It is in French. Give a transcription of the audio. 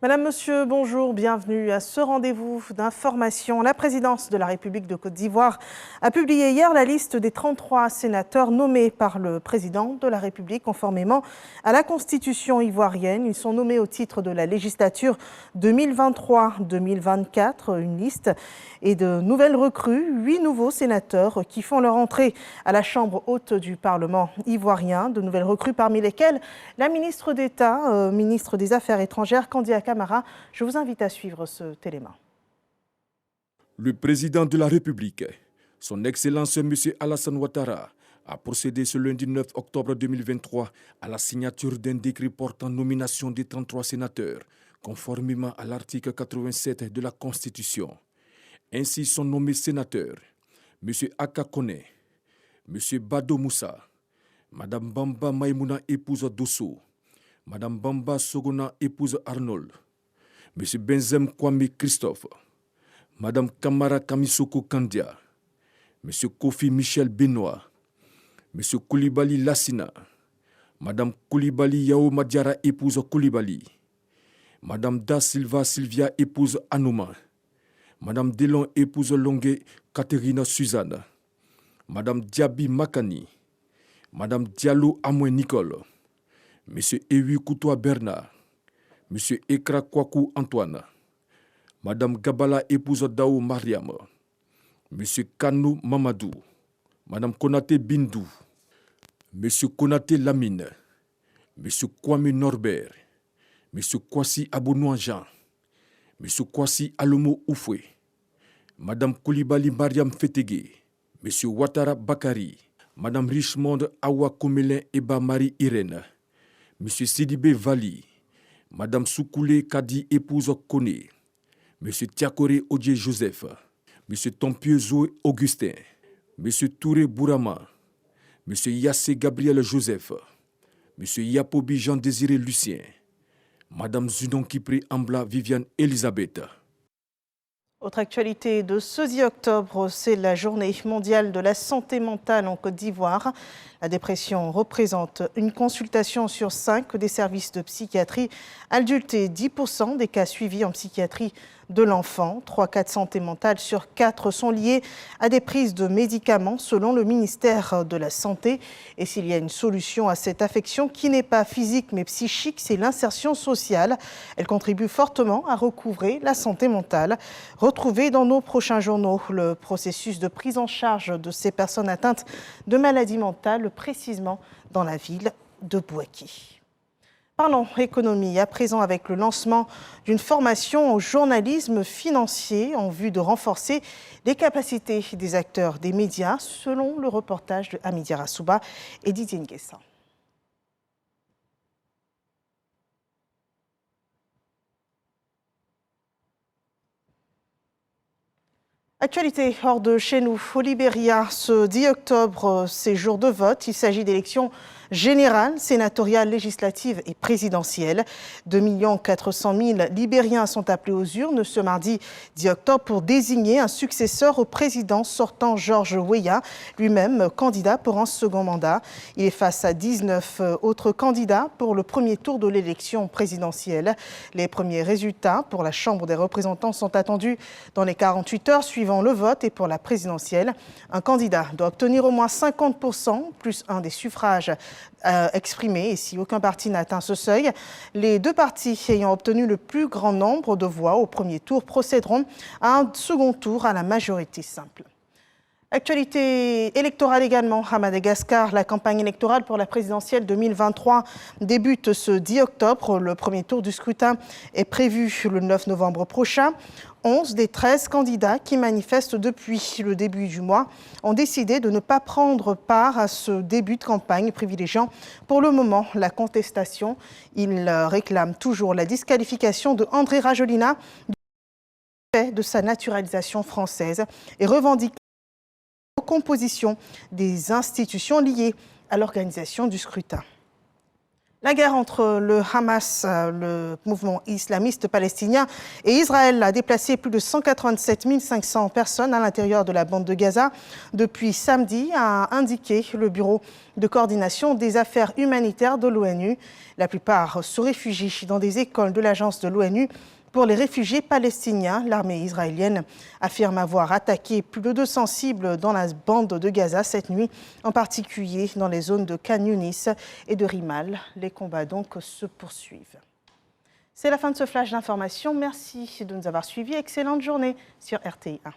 Madame, Monsieur, bonjour, bienvenue à ce rendez-vous d'information. La présidence de la République de Côte d'Ivoire a publié hier la liste des 33 sénateurs nommés par le président de la République conformément à la Constitution ivoirienne. Ils sont nommés au titre de la législature 2023-2024, une liste et de nouvelles recrues, 8 nouveaux sénateurs qui font leur entrée à la Chambre haute du Parlement ivoirien. De nouvelles recrues parmi lesquelles la ministre d'État, ministre des Affaires étrangères, Kandia Camara. Je vous invite à suivre ce téléma. Le président de la République, son Excellence M. Alassane Ouattara, a procédé ce lundi 9 octobre 2023 à la signature d'un décret portant nomination des 33 sénateurs, conformément à l'article 87 de la Constitution. Ainsi sont nommés sénateurs M. Aka Kone, M. Bado Moussa, Mme Bamba Maïmouna, épouse Dosso, Mme Bamba Sogona, épouse Arnold, M. Benzem Kwame Christophe, Mme Kamara Kamisoko Kandia, M. Kofi Michel Benoît, M. Koulibaly Lassina, Mme Koulibaly Yao Madiara, épouse Koulibaly, Mme Da Silva Sylvia, épouse Anouma, Mme Delon, épouse Longue Katerina Suzanne, Mme Diaby Makani, Mme Diallo Amoué Nicole, M. Ewi Koutoua Bernard, M. Ekra Kwaku Antoine, Mme Gabala, épouse Dao Mariam, M. Kanou Mamadou, Mme Konaté Bindou, M. Konaté Lamine, M. Kwame Norbert, M. Kwasi Abounoua Jean, M. Kwasi Alomo Oufoué, Mme Koulibaly Mariam Fetegue, M. Ouattara Bakari, Mme Richmond Awa Komelin Eba Marie Irène, M. Sidibé Vali, Mme Soukoulé Kadi, épouse Kone, M. Tiakore Odje Joseph, M. Tompieux Zoé Augustin, M. Touré Bourama, M. Yassé Gabriel Joseph, M. Yapobi Jean-Désiré Lucien, Mme Zudon Kipré Ambla Viviane Elisabeth. Autre actualité de ce 10 octobre, c'est la journée mondiale de la santé mentale en Côte d'Ivoire. La dépression représente une consultation sur 5 des services de psychiatrie adulte et 10% des cas suivis en psychiatrie de l'enfant. 3 cas de santé mentale sur 4 sont liés à des prises de médicaments selon le ministère de la Santé. Et s'il y a une solution à cette affection qui n'est pas physique mais psychique, c'est l'insertion sociale. Elle contribue fortement à recouvrer la santé mentale. Retrouvez dans nos prochains journaux le processus de prise en charge de ces personnes atteintes de maladies mentales, précisément dans la ville de Bouaké. Parlons économie, à présent avec le lancement d'une formation au journalisme financier en vue de renforcer les capacités des acteurs des médias, selon le reportage de Hamidia Rassouba et Didier Nguessa. Actualité hors de chez nous, au Libéria, ce 10 octobre, c'est jour de vote. Il s'agit d'élections générales, sénatoriales, législatives et présidentielles. 2 400 000 Libériens sont appelés aux urnes ce mardi 10 octobre pour désigner un successeur au président sortant Georges Weah, lui-même candidat pour un second mandat. Il est face à 19 autres candidats pour le premier tour de l'élection présidentielle. Les premiers résultats pour la Chambre des représentants sont attendus dans les 48 heures suivant le vote. Et pour la présidentielle, un candidat doit obtenir au moins 50% plus un des suffrages exprimés. Et si aucun parti n'atteint ce seuil, les 2 partis ayant obtenu le plus grand nombre de voix au premier tour procéderont à un second tour à la majorité simple. Actualité électorale également à Madagascar. La campagne électorale pour la présidentielle 2023 débute ce 10 octobre. Le premier tour du scrutin est prévu le 9 novembre prochain. 11 des 13 candidats qui manifestent depuis le début du mois ont décidé de ne pas prendre part à ce début de campagne, privilégiant pour le moment la contestation. Ils réclament toujours la disqualification de André Rajoelina du fait de sa naturalisation française et revendiquent la recomposition des institutions liées à l'organisation du scrutin. La guerre entre le Hamas, le mouvement islamiste palestinien, et Israël a déplacé plus de 187 500 personnes à l'intérieur de la bande de Gaza depuis samedi, a indiqué le Bureau de coordination des affaires humanitaires de l'ONU. La plupart se réfugient dans des écoles de l'agence de l'ONU pour les réfugiés palestiniens. L'armée israélienne affirme avoir attaqué plus de 200 cibles dans la bande de Gaza cette nuit, en particulier dans les zones de Khan Younis et de Rimal. Les combats donc se poursuivent. C'est la fin de ce flash d'information. Merci de nous avoir suivis. Excellente journée sur RTI 1.